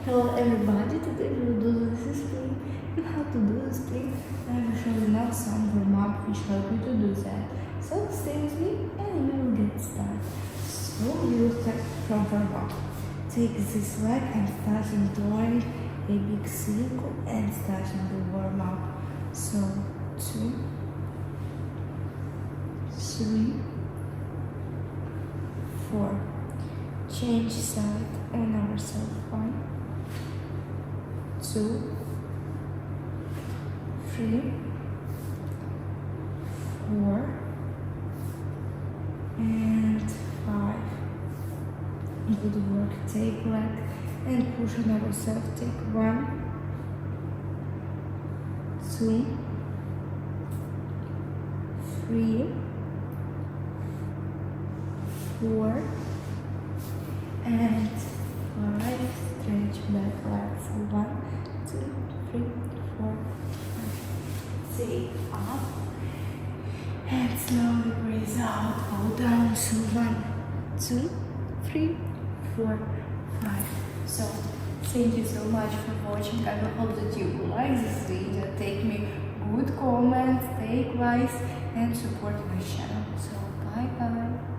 Hello everybody, today we will do this split. And how to do the split, I will show you now some warm-up which help you to do that. So stay with me and we will get started. So you will start from warm-up. Take this leg and starting drawing a big circle and starting the warm-up. So 2, 3, 4. Change side on ourselves. 1, 2, 3, 4, and 5. Good work. Take leg and push on ourselves. Take 1, 2, 3, 4, and 5. Stretch back legs. 1, 2, 3, 4, 5. Take up and slowly breathe out. Go down. So 1, 2, 3, 4, 5. So thank you so much for watching. I hope that you will like this video. Take me good comments, take likes, and support my channel. So bye bye.